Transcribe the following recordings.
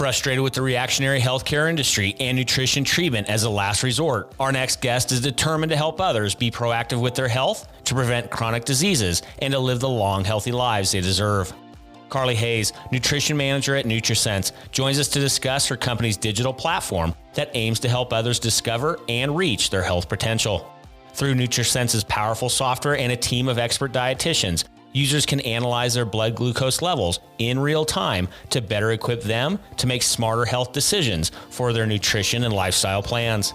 frustrated with the reactionary healthcare industry and nutrition treatment as a last resort? Our next guest is determined to help others be proactive with their health, to prevent chronic diseases, and to live the long, healthy lives they deserve. Carlee Hayes, nutrition manager at NutriSense, joins us to discuss her company's digital platform that aims to help others discover and reach their health potential. Through NutriSense's powerful software and a team of expert dietitians, users can analyze their blood glucose levels in real time to better equip them to make smarter health decisions for their nutrition and lifestyle plans.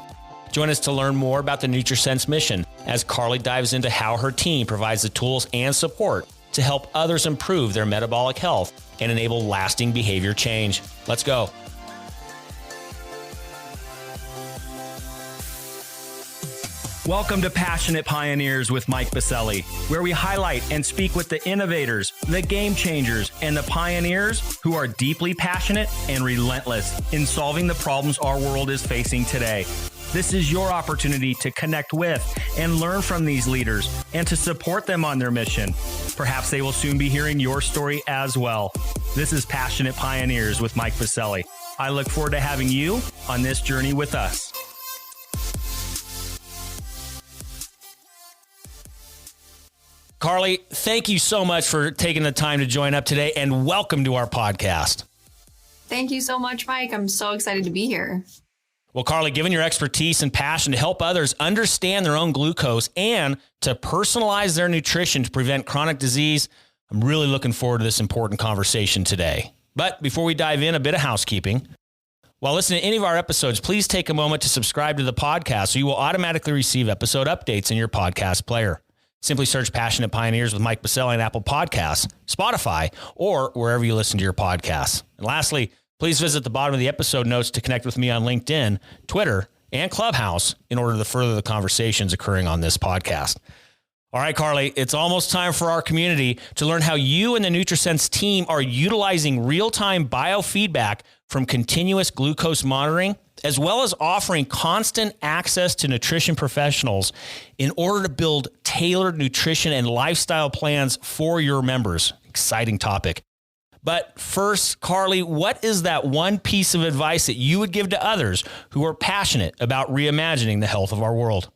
Join us to learn more about the NutriSense mission as Carlee dives into how her team provides the tools and support to help others improve their metabolic health and enable lasting behavior change. Let's go. Welcome to Passionate Pioneers with Mike Biselli, where we highlight and speak with the innovators, the game changers, and the pioneers who are deeply passionate and relentless in solving the problems our world is facing today. This is your opportunity to connect with and learn from these leaders and to support them on their mission. Perhaps they will soon be hearing your story as well. This is Passionate Pioneers with Mike Biselli. I look forward to having you on this journey with us. Carlee, thank you so much for taking the time to join up today, and welcome to our podcast. Thank you so much, Mike. I'm so excited to be here. Well, Carlee, given your expertise and passion to help others understand their own glucose and to personalize their nutrition to prevent chronic disease, I'm really looking forward to this important conversation today. But before we dive in, a bit of housekeeping. While listening to any of our episodes, please take a moment to subscribe to the podcast so you will automatically receive episode updates in your podcast player. Simply search Passionate Pioneers with Mike Biselli on Apple Podcasts, Spotify, or wherever you listen to your podcasts. And lastly, please visit the bottom of the episode notes to connect with me on LinkedIn, Twitter, and Clubhouse in order to further the conversations occurring on this podcast. All right, Carlee, it's almost time for our community to learn how you and the NutriSense team are utilizing real-time biofeedback from continuous glucose monitoring, as well as offering constant access to nutrition professionals in order to build tailored nutrition and lifestyle plans for your members. Exciting topic. But first, Carlee, what is that one piece of advice that you would give to others who are passionate about reimagining the health of our world?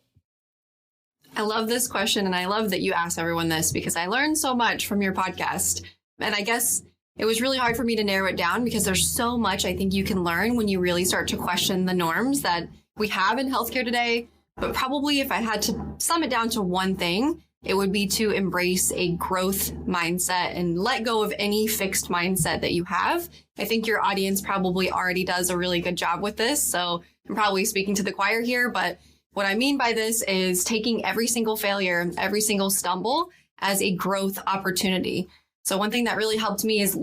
I love this question, and I love that you ask everyone this because I learned so much from your podcast. And I guess it was really hard for me to narrow it down because there's so much I think you can learn when you really start to question the norms that we have in healthcare today. But probably if I had to sum it down to one thing, it would be to embrace a growth mindset and let go of any fixed mindset that you have. I think your audience probably already does a really good job with this. So I'm probably speaking to the choir here, but what I mean by this is taking every single failure, every single stumble as a growth opportunity. So one thing that really helped me is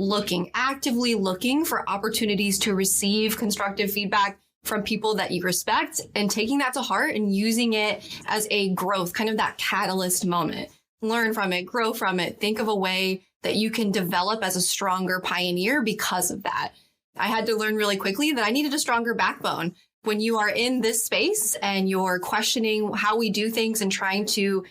actively looking for opportunities to receive constructive feedback from people that you respect and taking that to heart and using it as a growth, kind of that catalyst moment. Learn from it, grow from it, think of a way that you can develop as a stronger pioneer because of that. I had to learn really quickly that I needed a stronger backbone. When you are in this space and you're questioning how we do things and trying to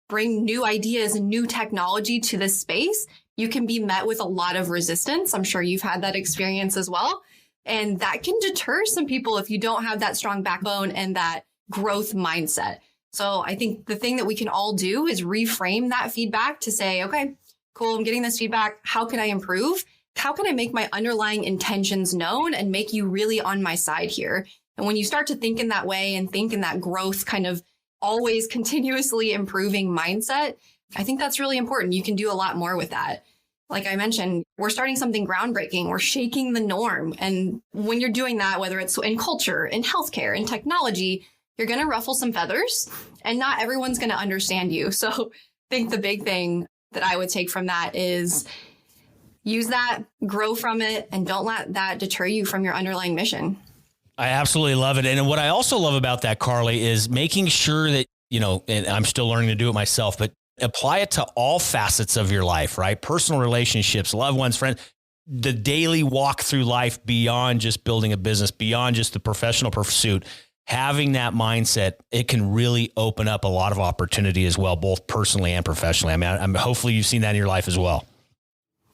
bring new ideas and new technology to this space, you can be met with a lot of resistance. I'm sure you've had that experience as well. And that can deter some people if you don't have that strong backbone and that growth mindset. So I think the thing that we can all do is reframe that feedback to say, okay, cool, I'm getting this feedback. How can I improve? How can I make my underlying intentions known and make you really on my side here? And when you start to think in that way and think in that growth kind of always continuously improving mindset, I think that's really important. You can do a lot more with that. Like I mentioned, we're starting something groundbreaking. We're shaking the norm. And when you're doing that, whether it's in culture, in healthcare, in technology, you're going to ruffle some feathers and not everyone's going to understand you. So I think the big thing that I would take from that is use that, grow from it, and don't let that deter you from your underlying mission. I absolutely love it. And what I also love about that, Carlee, is making sure that, and I'm still learning to do it myself, but apply it to all facets of your life, right? Personal relationships, loved ones, friends, the daily walk through life beyond just building a business, beyond just the professional pursuit. Having that mindset, it can really open up a lot of opportunity as well, both personally and professionally. I mean, hopefully you've seen that in your life as well.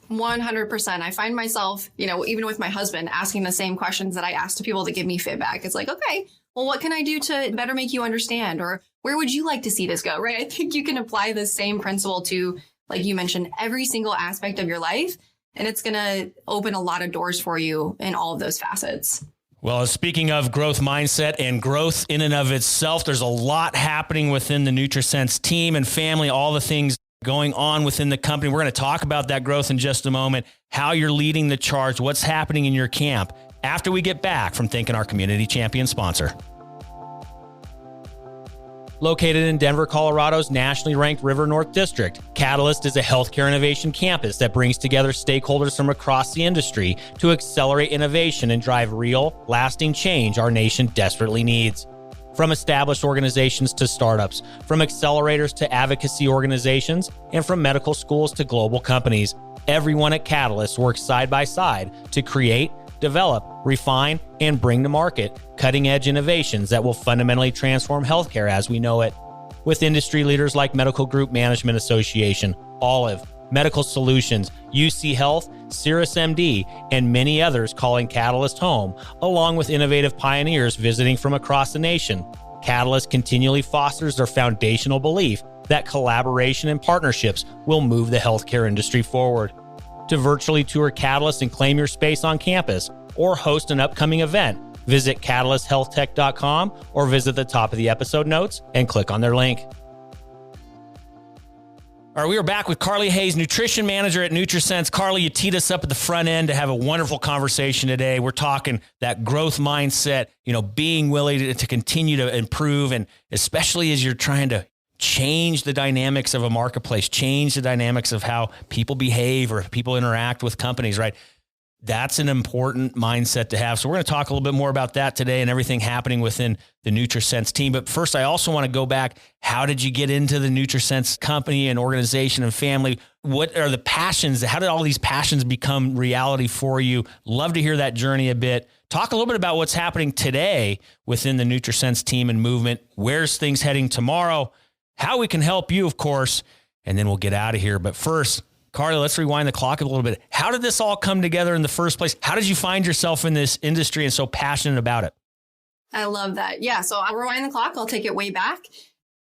100%. I find myself, even with my husband, asking the same questions that I ask to people that give me feedback. It's like, okay, well, what can I do to better make you understand? Or where would you like to see this go? Right? I think you can apply the same principle to, like you mentioned, every single aspect of your life. And it's going to open a lot of doors for you in all of those facets. Well, speaking of growth mindset and growth in and of itself, there's a lot happening within the NutriSense team and family, all the things going on within the company. We're going to talk about that growth in just a moment, how you're leading the charge, what's happening in your camp after we get back from thanking our community champion sponsor. Located in Denver, Colorado's nationally ranked River North District, Catalyst is a healthcare innovation campus that brings together stakeholders from across the industry to accelerate innovation and drive real, lasting change our nation desperately needs. From established organizations to startups, from accelerators to advocacy organizations, and from medical schools to global companies, everyone at Catalyst works side by side to create, develop, refine, and bring to market cutting-edge innovations that will fundamentally transform healthcare as we know it. With industry leaders like Medical Group Management Association, Olive, Medical Solutions, UC Health, Cirrus MD, and many others calling Catalyst home, along with innovative pioneers visiting from across the nation, Catalyst continually fosters their foundational belief that collaboration and partnerships will move the healthcare industry forward. To virtually tour Catalyst and claim your space on campus or host an upcoming event, visit catalysthealthtech.com or visit the top of the episode notes and click on their link. All right, we are back with Carlee Hayes, nutrition manager at NutriSense. Carlee, you teed us up at the front end to have a wonderful conversation today. We're talking that growth mindset, being willing to continue to improve, and especially as you're trying to change the dynamics of a marketplace, change the dynamics of how people behave or people interact with companies, right? That's an important mindset to have. So we're going to talk a little bit more about that today and everything happening within the NutriSense team. But first, I also want to go back. How did you get into the NutriSense company and organization and family? What are the passions? How did all these passions become reality for you? Love to hear that journey a bit. Talk a little bit about what's happening today within the NutriSense team and movement. Where's things heading tomorrow? How we can help you, of course, and then we'll get out of here. But first, Carlee, let's rewind the clock a little bit. How did this all come together in the first place? How did you find yourself in this industry and so passionate about it? I love that. Yeah, so I'll rewind the clock. I'll take it way back.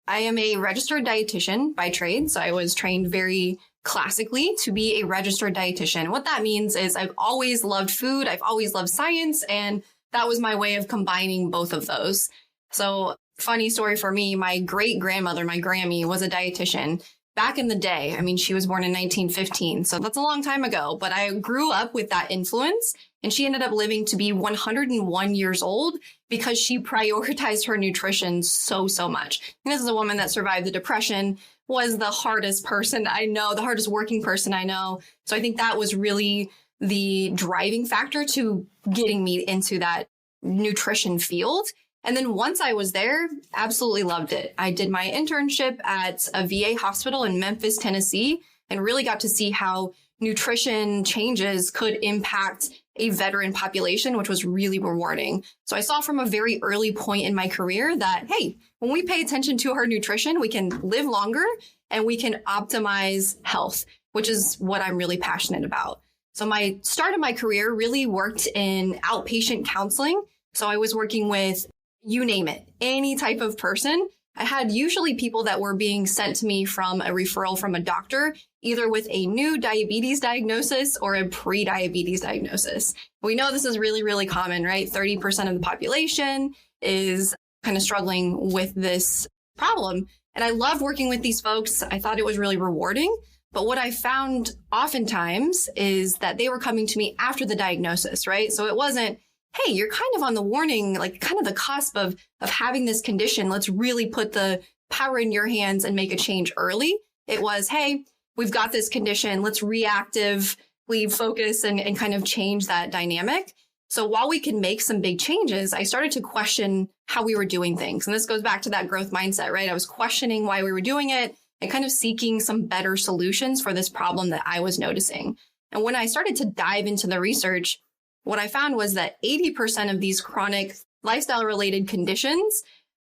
I am a registered dietitian by trade. So I was trained very classically to be a registered dietitian. What that means is I've always loved food. I've always loved science. And that was my way of combining both of those. So funny story for me, my great grandmother, my Grammy, was a dietitian back in the day. I mean, she was born in 1915, so that's a long time ago, but I grew up with that influence, and she ended up living to be 101 years old because she prioritized her nutrition so much. And this is a woman that survived the Depression, was the hardest person I know, the hardest working person I know. So I think that was really the driving factor to getting me into that nutrition field. And then once I was there, absolutely loved it. I did my internship at a VA hospital in Memphis, Tennessee, and really got to see how nutrition changes could impact a veteran population, which was really rewarding. So I saw from a very early point in my career that, hey, when we pay attention to our nutrition, we can live longer and we can optimize health, which is what I'm really passionate about. So my start of my career really worked in outpatient counseling. So I was working with, you name it, any type of person. I had usually people that were being sent to me from a referral from a doctor, either with a new diabetes diagnosis or a pre-diabetes diagnosis. We know this is really, really common, right? 30% of the population is kind of struggling with this problem. And I love working with these folks. I thought it was really rewarding. But what I found oftentimes is that they were coming to me after the diagnosis, right? So it wasn't, hey, you're kind of on the warning, like kind of the cusp of having this condition. Let's really put the power in your hands and make a change early. It was, hey, we've got this condition. Let's reactively focus and kind of change that dynamic. So while we can make some big changes, I started to question how we were doing things. And this goes back to that growth mindset, right? I was questioning why we were doing it and kind of seeking some better solutions for this problem that I was noticing. And when I started to dive into the research, what I found was that 80% of these chronic lifestyle-related conditions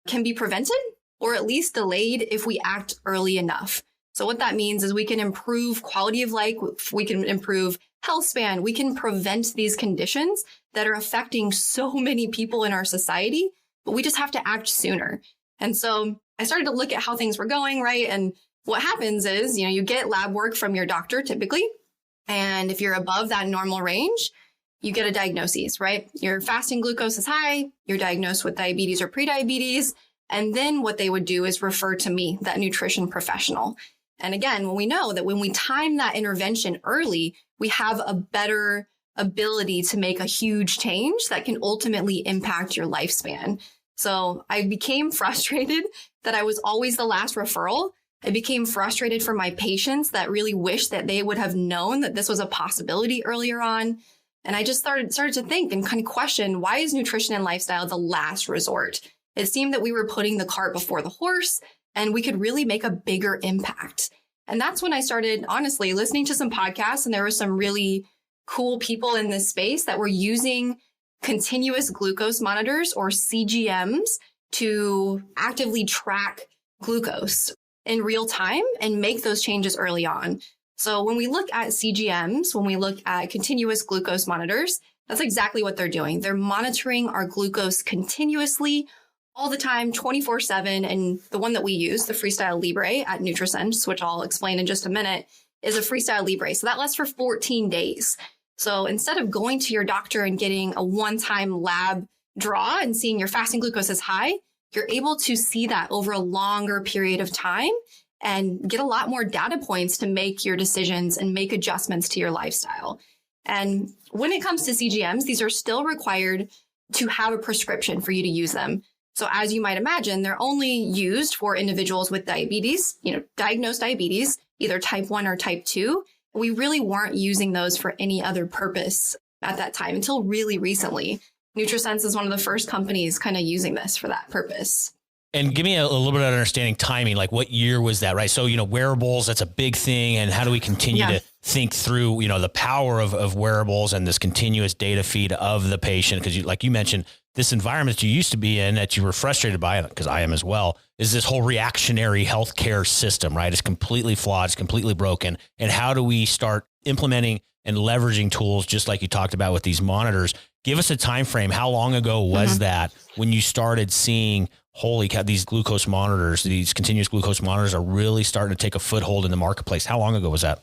can be prevented or at least delayed if we act early enough. So what that means is we can improve quality of life, we can improve health span, we can prevent these conditions that are affecting so many people in our society, but we just have to act sooner. And so I started to look at how things were going, right? And what happens is, you get lab work from your doctor typically. And if you're above that normal range, you get a diagnosis, right? Your fasting glucose is high, you're diagnosed with diabetes or prediabetes. And then what they would do is refer to me, that nutrition professional. And again, when we know that when we time that intervention early, we have a better ability to make a huge change that can ultimately impact your lifespan. So I became frustrated that I was always the last referral. I became frustrated for my patients that really wish that they would have known that this was a possibility earlier on. And I just started to think and kind of question, why is nutrition and lifestyle the last resort? It seemed that we were putting the cart before the horse, and we could really make a bigger impact. And that's when I started, honestly, listening to some podcasts, and there were some really cool people in this space that were using continuous glucose monitors, or CGMs, to actively track glucose in real time and make those changes early on. So when we look at CGMs, when we look at continuous glucose monitors, that's exactly what they're doing. They're monitoring our glucose continuously all the time, 24/7. And the one that we use, the Freestyle Libre at NutriSense, which I'll explain in just a minute, is a Freestyle Libre. So that lasts for 14 days. So instead of going to your doctor and getting a one-time lab draw and seeing your fasting glucose is high, you're able to see that over a longer period of time and get a lot more data points to make your decisions and make adjustments to your lifestyle. And when it comes to CGMs, these are still required to have a prescription for you to use them. So as you might imagine, they're only used for individuals with diabetes, diagnosed diabetes, either type 1 or type 2. We really weren't using those for any other purpose at that time until really recently. NutriSense is one of the first companies kind of using this for that purpose. And give me a little bit of understanding timing, like what year was that, right? So, wearables, that's a big thing. And how do we continue to think through, the power of wearables and this continuous data feed of the patient? Because like you mentioned, this environment that you used to be in that you were frustrated by, because I am as well, is this whole reactionary healthcare system, right? It's completely flawed. It's completely broken. And how do we start implementing and leveraging tools just like you talked about with these monitors? Give us a time frame. How long ago was that when you started seeing, holy cow, these glucose monitors, these continuous glucose monitors are really starting to take a foothold in the marketplace? How long ago was that?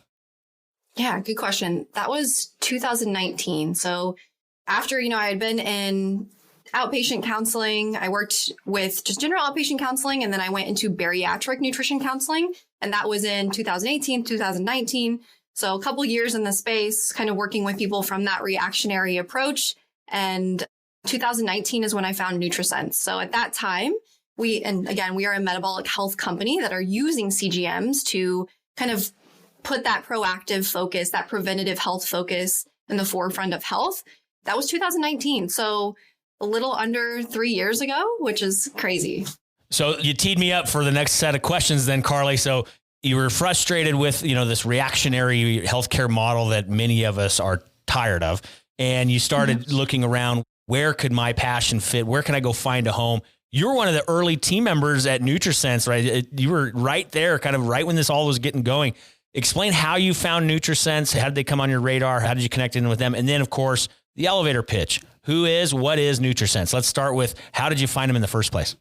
Yeah, good question. That was 2019. So after, I had been in outpatient counseling, I worked with just general outpatient counseling, and then I went into bariatric nutrition counseling. And that was in 2018, 2019. So a couple years in the space, kind of working with people from that reactionary approach. And 2019 is when I found NutriSense. So at that time, we are a metabolic health company that are using CGMs to kind of put that proactive focus, that preventative health focus in the forefront of health. That was 2019. So a little under 3 years ago, which is crazy. So you teed me up for the next set of questions then, Carlee. So you were frustrated with, this reactionary healthcare model that many of us are tired of. And you started looking around, where could my passion fit? Where can I go find a home? You were one of the early team members at NutriSense, right? You were right there, kind of right when this all was getting going. Explain how you found NutriSense. How did they come on your radar? How did you connect in with them? And then, of course, the elevator pitch. What is NutriSense? Let's start with, how did you find them in the first place?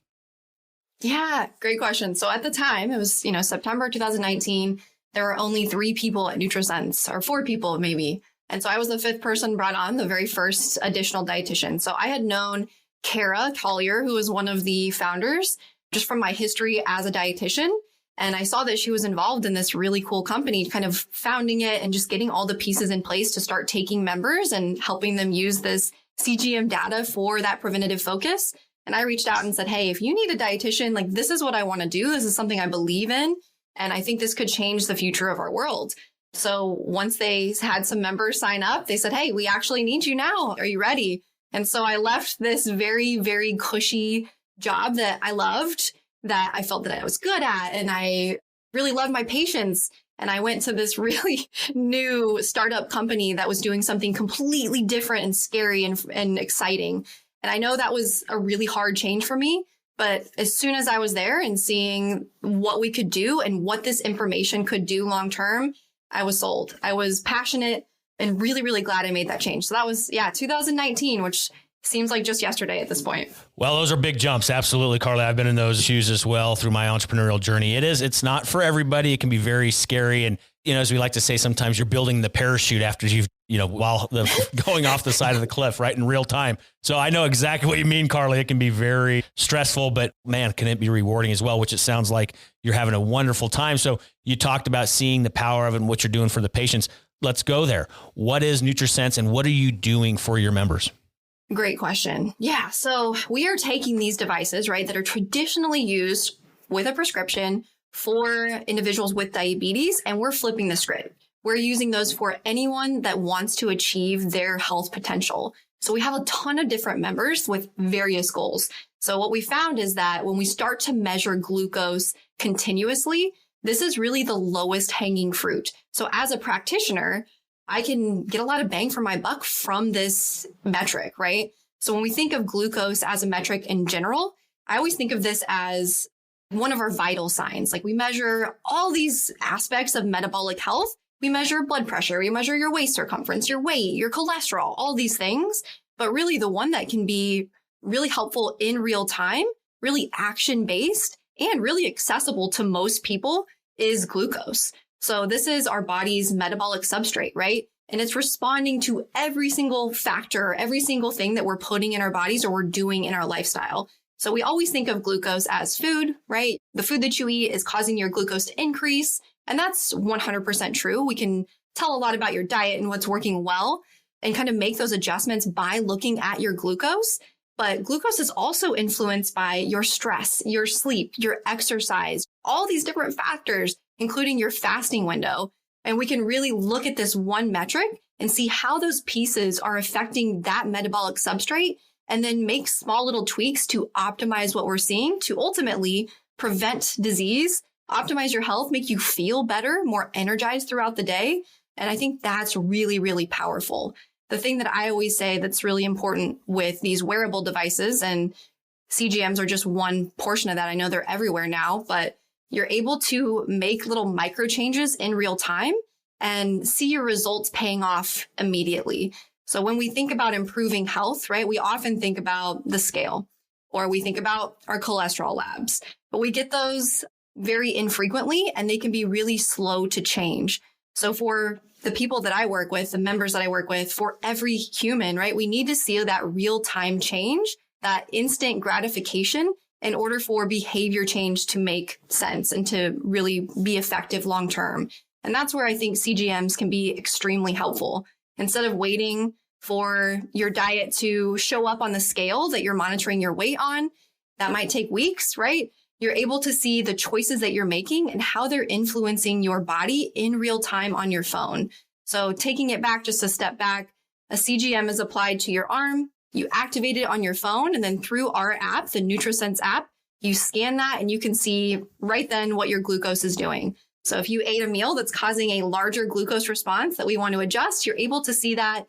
Yeah, great question. So at the time, it was, September 2019, there were only 3 people at NutriSense, or 4 people maybe. And so I was the 5th person brought on, the very first additional dietitian. So I had known Kara Collier, who was one of the founders, just from my history as a dietitian. And I saw that she was involved in this really cool company, kind of founding it and just getting all the pieces in place to start taking members and helping them use this CGM data for that preventative focus. And I reached out and said, hey, if you need a dietitian, this is what I want to do. This is something I believe in. And I think this could change the future of our world. So once they had some members sign up, they said, hey, we actually need you now. Are you ready? And so I left this very, very cushy job that I loved, that I felt that I was good at. And I really loved my patients. And I went to this really new startup company that was doing something completely different and scary and exciting. And I know that was a really hard change for me, But as soon as I was there and seeing what we could do and what this information could do long term, I was sold. I was passionate and really, really glad I made that change. So that was, 2019, which seems like just yesterday at this point. Well, those are big jumps. Absolutely, Carlee. I've been in those shoes as well through my entrepreneurial journey. It's not for everybody. It can be very scary. And, as we like to say, sometimes you're building the parachute after you've, while going off the side of the cliff, right, in real time. So I know exactly what you mean, Carlee. It can be very stressful, but man, can it be rewarding as well, which it sounds like you're having a wonderful time. So you talked about seeing the power of it and what you're doing for the patients. Let's go there. What is NutriSense and what are you doing for your members? Great question. Yeah. So we are taking these devices, right, that are traditionally used with a prescription for individuals with diabetes, and we're flipping the script. We're using those for anyone that wants to achieve their health potential. So we have a ton of different members with various goals. So what we found is that when we start to measure glucose continuously, this is really the lowest hanging fruit. So as a practitioner, I can get a lot of bang for my buck from this metric, right? So when we think of glucose as a metric in general, I always think of this as one of our vital signs. Like we measure all these aspects of metabolic health. We measure blood pressure, we measure your waist circumference, your weight, your cholesterol, all these things. But really the one that can be really helpful in real time, really action-based, and really accessible to most people is glucose. So this is our body's metabolic substrate, right? And it's responding to every single factor, every single thing that we're putting in our bodies or we're doing in our lifestyle. So we always think of glucose as food, right? The food that you eat is causing your glucose to increase. And that's 100% true. We can tell a lot about your diet and what's working well and kind of make those adjustments by looking at your glucose. But glucose is also influenced by your stress, your sleep, your exercise, all these different factors, including your fasting window. And we can really look at this one metric and see how those pieces are affecting that metabolic substrate and then make small little tweaks to optimize what we're seeing to ultimately prevent disease, optimize your health, make you feel better, more energized throughout the day. And I think that's really, really powerful. The thing that I always say that's really important with these wearable devices, and CGMs are just one portion of that. I know they're everywhere now, but you're able to make little micro changes in real time and see your results paying off immediately. So when we think about improving health, right, we often think about the scale or we think about our cholesterol labs, but we get those very infrequently and they can be really slow to change. So for the people that I work with, the members that I work with, for every human, right, we need to see that real time change, that instant gratification in order for behavior change to make sense and to really be effective long term. And that's where I think CGMs can be extremely helpful. Instead of waiting for your diet to show up on the scale that you're monitoring your weight on, that might take weeks, right? You're able to see the choices that you're making and how they're influencing your body in real time on your phone. So taking it back just a step back, a CGM is applied to your arm. You activate it on your phone, and then through our app, the NutriSense app, you scan that and you can see right then what your glucose is doing. So if you ate a meal that's causing a larger glucose response that we want to adjust, you're able to see that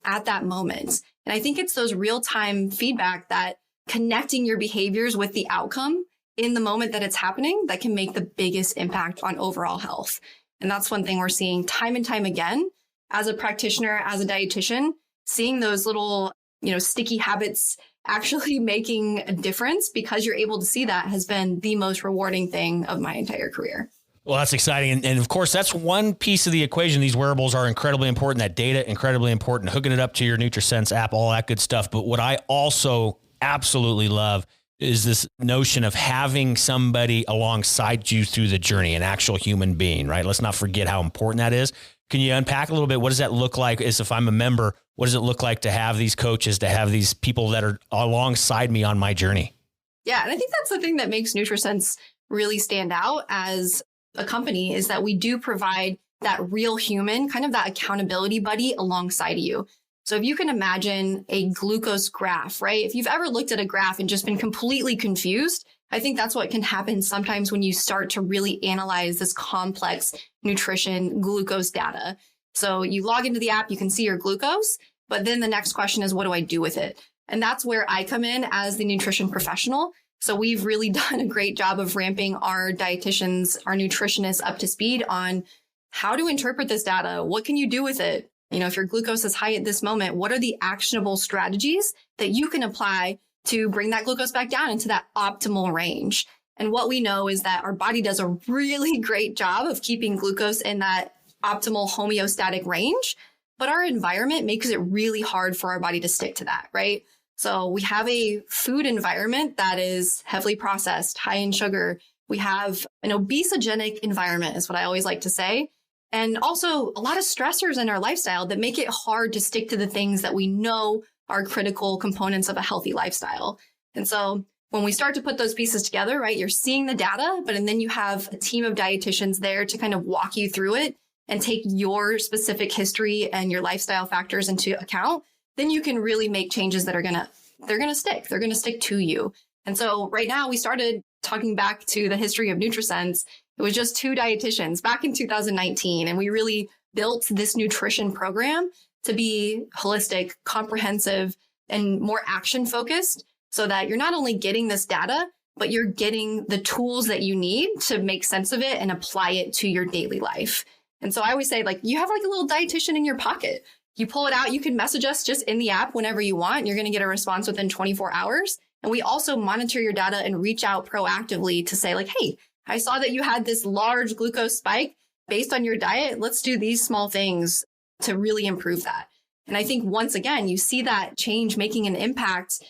at that moment. And I think it's those real-time feedback that connecting your behaviors with the outcome in the moment that it's happening that can make the biggest impact on overall health. And that's one thing we're seeing time and time again as a practitioner, as a dietitian, seeing those little sticky habits actually making a difference because you're able to see that has been the most rewarding thing of my entire career. Well, that's exciting. And of course, that's one piece of the equation. These wearables are incredibly important. That data, incredibly important. Hooking it up to your NutriSense app, all that good stuff. But what I also absolutely love is this notion of having somebody alongside you through the journey, an actual human being, right? Let's not forget how important that is. Can you unpack a little bit? What does that look like? As if I'm a member, what does it look like to have these coaches, to have these people that are alongside me on my journey? Yeah. And I think that's the thing that makes NutriSense really stand out as a company is that we do provide that real human, kind of that accountability buddy alongside of you. So if you can imagine a glucose graph, right? If you've ever looked at a graph and just been completely confused, I think that's what can happen sometimes when you start to really analyze this complex nutrition glucose data. So you log into the app, you can see your glucose, but then the next question is, what do I do with it? And that's where I come in as the nutrition professional. So we've really done a great job of ramping our dietitians, our nutritionists up to speed on how to interpret this data. What can you do with it? If your glucose is high at this moment, what are the actionable strategies that you can apply to bring that glucose back down into that optimal range? And what we know is that our body does a really great job of keeping glucose in that optimal homeostatic range, but our environment makes it really hard for our body to stick to that, right? So we have a food environment that is heavily processed, high in sugar. We have an obesogenic environment is what I always like to say. And also a lot of stressors in our lifestyle that make it hard to stick to the things that we know are critical components of a healthy lifestyle. And so when we start to put those pieces together, right, you're seeing the data, and then you have a team of dietitians there to kind of walk you through it and take your specific history and your lifestyle factors into account, then you can really make changes that are they're going to stick. They're going to stick to you. And so right now we started talking back to the history of NutriSense. It was just 2 dietitians back in 2019. And we really built this nutrition program to be holistic, comprehensive, and more action focused so that you're not only getting this data, but you're getting the tools that you need to make sense of it and apply it to your daily life. And so I always say, you have a little dietitian in your pocket. You pull it out, you can message us just in the app whenever you want. You're going to get a response within 24 hours. And we also monitor your data and reach out proactively to say hey, I saw that you had this large glucose spike based on your diet. Let's do these small things to really improve that. And I think once again, you see that change making an impact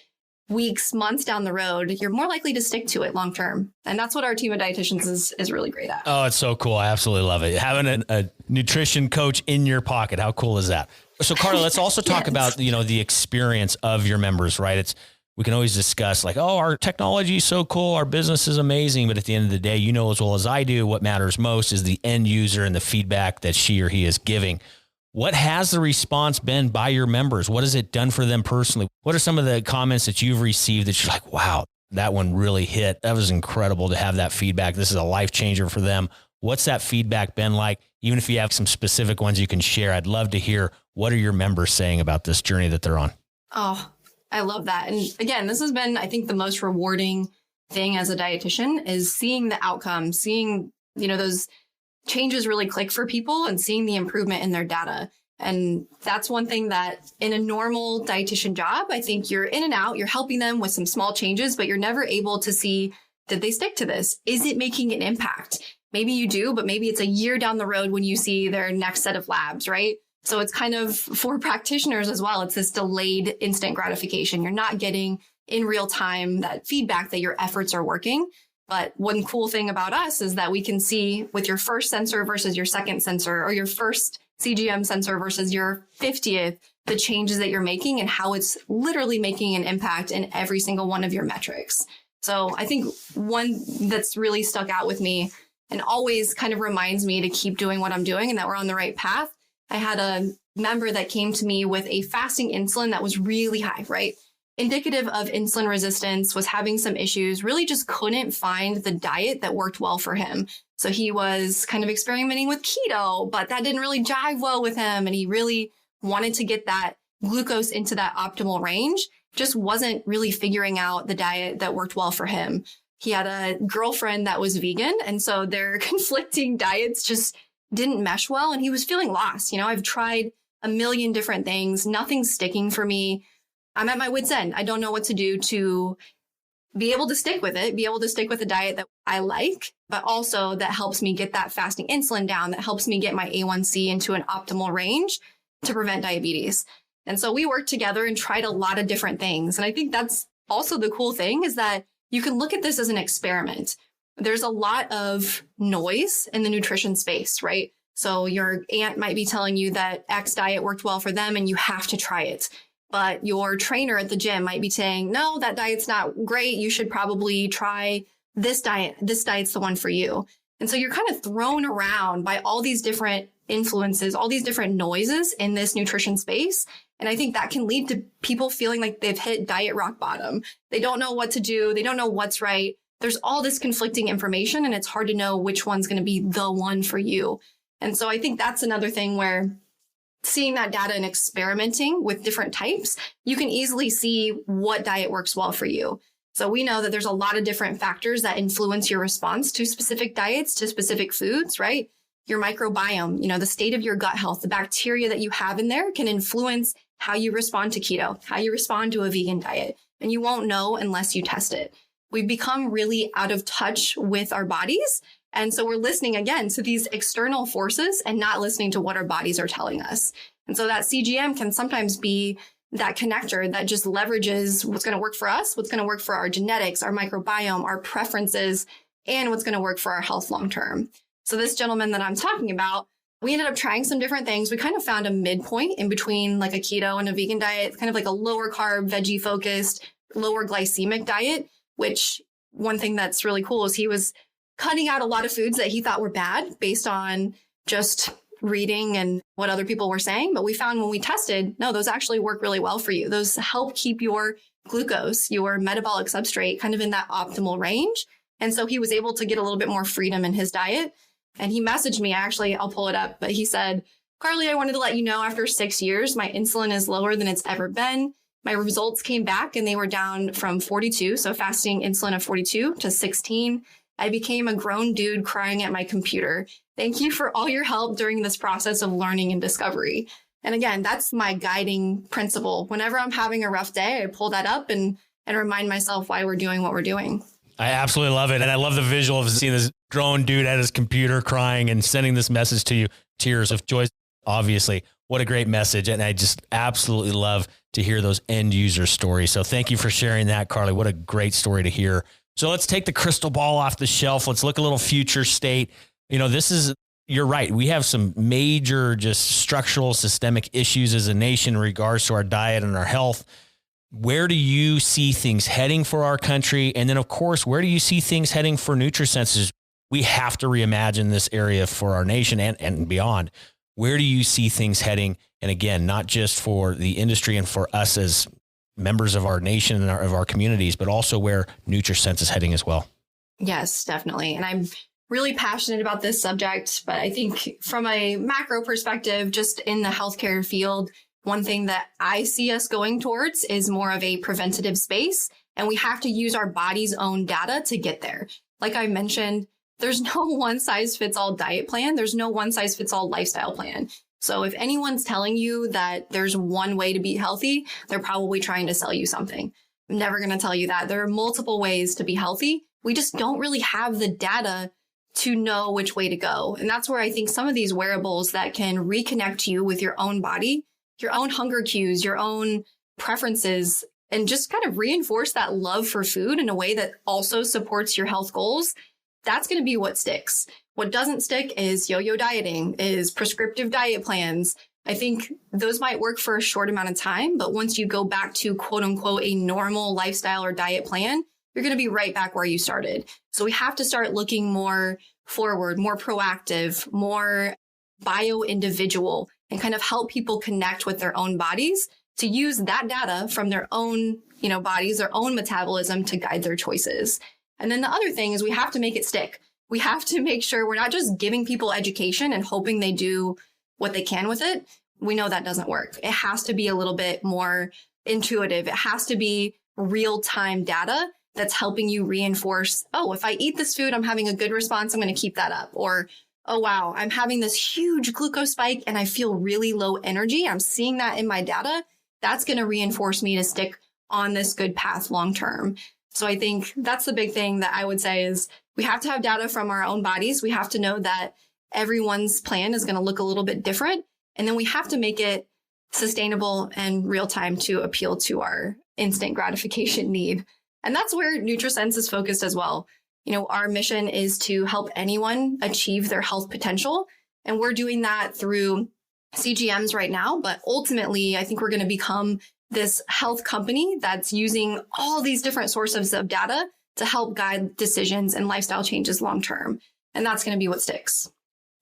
weeks, months down the road, you're more likely to stick to it long term. And that's what our team of dietitians is really great at. Oh, it's so cool. I absolutely love it. Having a nutrition coach in your pocket. How cool is that? So Carlee, let's also talk about, the experience of your members, right? We can always discuss our technology is so cool. Our business is amazing. But at the end of the day, as well as I do, what matters most is the end user and the feedback that she or he is giving. What has the response been by your members? What has it done for them personally? What are some of the comments that you've received that you're wow, that one really hit? That was incredible to have that feedback. This is a life changer for them. What's that feedback been like? Even if you have some specific ones you can share, I'd love to hear what are your members saying about this journey that they're on? Oh, I love that. And again, this has been, I think, the most rewarding thing as a dietitian is seeing the outcome, seeing, those changes really click for people and seeing the improvement in their data. And that's one thing that in a normal dietitian job, I think you're in and out, you're helping them with some small changes, but you're never able to see, did they stick to this? Is it making an impact? Maybe you do, but maybe it's a year down the road when you see their next set of labs, right? So it's kind of for practitioners as well. It's this delayed instant gratification. You're not getting in real time that feedback that your efforts are working. But one cool thing about us is that we can see with your first sensor versus your second sensor or your first CGM sensor versus your 50th, the changes that you're making and how it's literally making an impact in every single one of your metrics. So I think one that's really stuck out with me and always kind of reminds me to keep doing what I'm doing and that we're on the right path. I had a member that came to me with a fasting insulin that was really high, right? Indicative of insulin resistance, was having some issues, really just couldn't find the diet that worked well for him. So he was kind of experimenting with keto, but that didn't really jive well with him. And he really wanted to get that glucose into that optimal range, just wasn't really figuring out the diet that worked well for him. He had a girlfriend that was vegan. And so their conflicting diets just didn't mesh well. And he was feeling lost. I've tried a million different things. Nothing's sticking for me. I'm at my wit's end. I don't know what to do to be able to stick with it, be able to stick with a diet that I like, but also that helps me get that fasting insulin down, that helps me get my A1C into an optimal range to prevent diabetes. And so we worked together and tried a lot of different things. And I think that's also the cool thing is that you can look at this as an experiment. There's a lot of noise in the nutrition space, right? So your aunt might be telling you that X diet worked well for them and you have to try it. But your trainer at the gym might be saying, no, that diet's not great. You should probably try this diet. This diet's the one for you. And so you're kind of thrown around by all these different influences, all these different noises in this nutrition space. And I think that can lead to people feeling like they've hit diet rock bottom. They don't know what to do. They don't know what's right. There's all this conflicting information and it's hard to know which one's going to be the one for you. And so I think that's another thing where seeing that data and experimenting with different types, you can easily see what diet works well for you. So we know that there's a lot of different factors that influence your response to specific diets, to specific foods, right? Your microbiome, the state of your gut health, the bacteria that you have in there can influence how you respond to keto, how you respond to a vegan diet. And you won't know unless you test it. We've become really out of touch with our bodies. And so we're listening again to these external forces and not listening to what our bodies are telling us. And so that CGM can sometimes be that connector that just leverages what's going to work for us, what's going to work for our genetics, our microbiome, our preferences, and what's going to work for our health long term. So this gentleman that I'm talking about, we ended up trying some different things. We kind of found a midpoint in between like a keto and a vegan diet, kind of like a lower carb, veggie focused, lower glycemic diet, which one thing that's really cool is he was cutting out a lot of foods that he thought were bad based on just reading and what other people were saying. But we found when we tested, no, those actually work really well for you. Those help keep your glucose, your metabolic substrate kind of in that optimal range. And so he was able to get a little bit more freedom in his diet. And he messaged me, actually, I'll pull it up, but he said, Carlee, I wanted to let you know after 6 years, my insulin is lower than it's ever been. My results came back and they were down from 42. So fasting insulin of 42 to 16. I became a grown dude crying at my computer. Thank you for all your help during this process of learning and discovery. And again, that's my guiding principle. Whenever I'm having a rough day, I pull that up and remind myself why we're doing what we're doing. I absolutely love it. And I love the visual of seeing this grown dude at his computer crying and sending this message to you. Tears of joy. Obviously, what a great message. And I just absolutely love to hear those end user stories. So thank you for sharing that, Carlee. What a great story to hear. So let's take the crystal ball off the shelf. Let's look a little future state. You're right. We have some major just structural systemic issues as a nation in regards to our diet and our health. Where do you see things heading for our country? And then, of course, where do you see things heading for NutriSense? We have to reimagine this area for our nation and beyond. Where do you see things heading? And again, not just for the industry and for us as members of our nation and of our communities, but also where NutriSense is heading as well. Yes, definitely. And I'm really passionate about this subject, but I think from a macro perspective, just in the healthcare field, one thing that I see us going towards is more of a preventative space, and we have to use our body's own data to get there. Like I mentioned, there's no one size fits all diet plan. There's no one size fits all lifestyle plan. So if anyone's telling you that there's one way to be healthy, they're probably trying to sell you something. I'm never going to tell you that. There are multiple ways to be healthy. We just don't really have the data to know which way to go. And that's where I think some of these wearables that can reconnect you with your own body, your own hunger cues, your own preferences, and just kind of reinforce that love for food in a way that also supports your health goals, that's going to be what sticks. What doesn't stick is yo-yo dieting, is prescriptive diet plans. I think those might work for a short amount of time, but once you go back to quote unquote a normal lifestyle or diet plan, you're going to be right back where you started. So we have to start looking more forward, more proactive, more bio-individual, and kind of help people connect with their own bodies to use that data from their own, bodies, their own metabolism to guide their choices. And then the other thing is we have to make it stick. We have to make sure we're not just giving people education and hoping they do what they can with it. We know that doesn't work. It has to be a little bit more intuitive. It has to be real-time data that's helping you reinforce, oh, if I eat this food, I'm having a good response, I'm going to keep that up. Or, oh, wow, I'm having this huge glucose spike and I feel really low energy. I'm seeing that in my data. That's going to reinforce me to stick on this good path long term. So I think that's the big thing that I would say is we have to have data from our own bodies. We have to know that everyone's plan is going to look a little bit different. And then we have to make it sustainable and real time to appeal to our instant gratification need. And that's where NutriSense is focused as well. Our mission is to help anyone achieve their health potential. And we're doing that through CGMs right now. But ultimately, I think we're going to become this health company that's using all these different sources of data to help guide decisions and lifestyle changes long term. And that's going to be what sticks.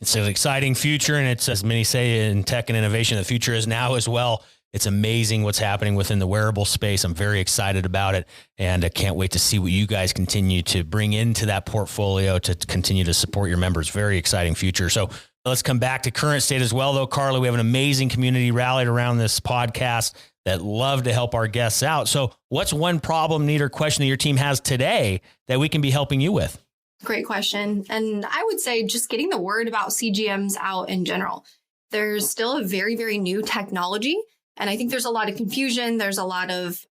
It's an exciting future. And it's, as many say in tech and innovation, the future is now as well. It's amazing what's happening within the wearable space. I'm very excited about it. And I can't wait to see what you guys continue to bring into that portfolio to continue to support your members. Very exciting future. So let's come back to current state as well, though. Carlee, we have an amazing community rallied around this podcast. that love to help our guests out. So what's one problem, need, or question that your team has today that we can be helping you with? Great question. And I would say just getting the word about CGMs out in general. There's still a very, very new technology. And I think there's a lot of confusion. There's a lot of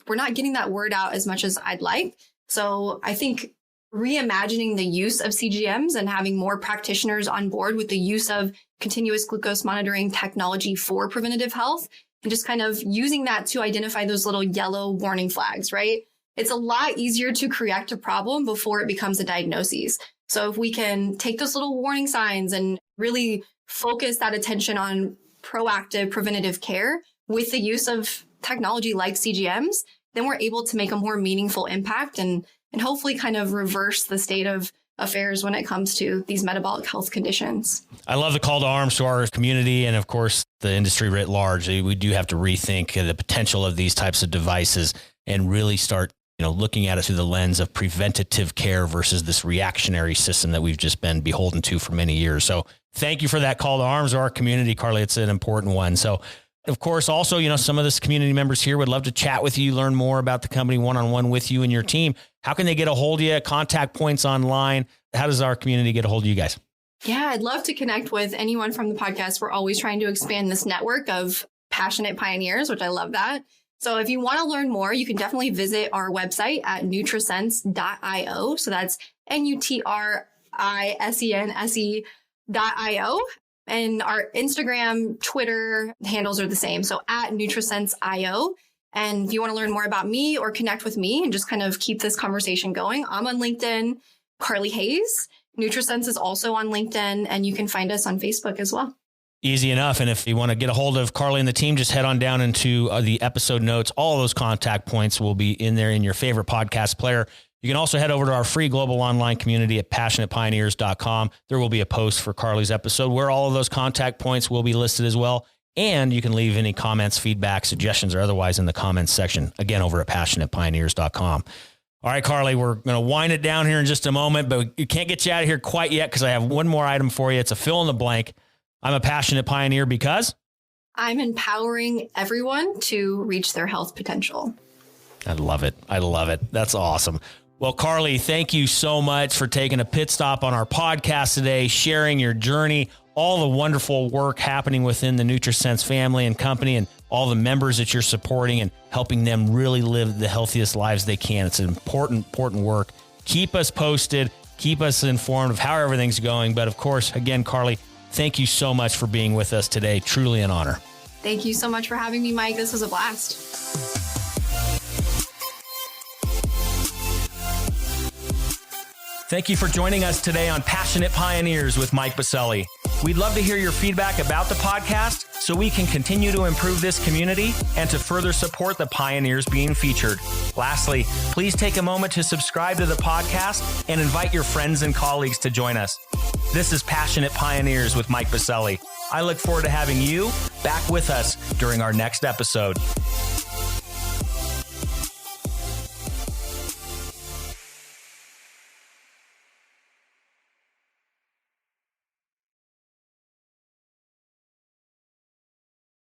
we're not getting that word out as much as I'd like. So I think reimagining the use of CGMs and having more practitioners on board with the use of continuous glucose monitoring technology for preventative health, and just kind of using that to identify those little yellow warning flags, right? It's a lot easier to correct a problem before it becomes a diagnosis. So if we can take those little warning signs and really focus that attention on proactive preventative care with the use of technology like CGMs, then we're able to make a more meaningful impact and hopefully kind of reverse the state of affairs when it comes to these metabolic health conditions. I love the call to arms to our community and, of course, the industry writ large. We do have to rethink the potential of these types of devices and really start looking at it through the lens of preventative care versus this reactionary system that we've just been beholden to for many years. So thank you for that call to arms to our community, Carlee. It's an important one. So, of course, also, some of this community members here would love to chat with you, learn more about the company one-on-one with you and your team. How can they get a hold of you? Contact points online. How does our community get a hold of you guys? Yeah, I'd love to connect with anyone from the podcast. We're always trying to expand this network of passionate pioneers, which I love that. So if you want to learn more, you can definitely visit our website at nutrisense.io. So that's nutrisense.io. And our Instagram, Twitter handles are the same. So at nutrisense.io. And if you want to learn more about me or connect with me and just kind of keep this conversation going, I'm on LinkedIn, Carlee Hayes. Nutrisense is also on LinkedIn, and you can find us on Facebook as well. Easy enough. And if you want to get a hold of Carlee and the team, just head on down into the episode notes. All those contact points will be in there in your favorite podcast player. You can also head over to our free global online community at passionatepioneers.com. There will be a post for Carlee's episode where all of those contact points will be listed as well. And you can leave any comments, feedback, suggestions, or otherwise in the comments section, again, over at passionatepioneers.com. All right, Carlee, we're going to wind it down here in just a moment, but you can't get you out of here quite yet because I have one more item for you. It's a fill in the blank. I'm a passionate pioneer because I'm empowering everyone to reach their health potential. I love it. I love it. That's awesome. Well, Carlee, thank you so much for taking a pit stop on our podcast today, sharing your journey, all the wonderful work happening within the NutriSense family and company, and all the members that you're supporting and helping them really live the healthiest lives they can. It's an important work. Keep us posted. Keep us informed of how everything's going. But of course, again, Carlee, thank you so much for being with us today. Truly an honor. Thank you so much for having me, Mike. This was a blast. Thank you for joining us today on Passionate Pioneers with Mike Biselli. We'd love to hear your feedback about the podcast so we can continue to improve this community and to further support the pioneers being featured. Lastly, please take a moment to subscribe to the podcast and invite your friends and colleagues to join us. This is Passionate Pioneers with Mike Biselli. I look forward to having you back with us during our next episode.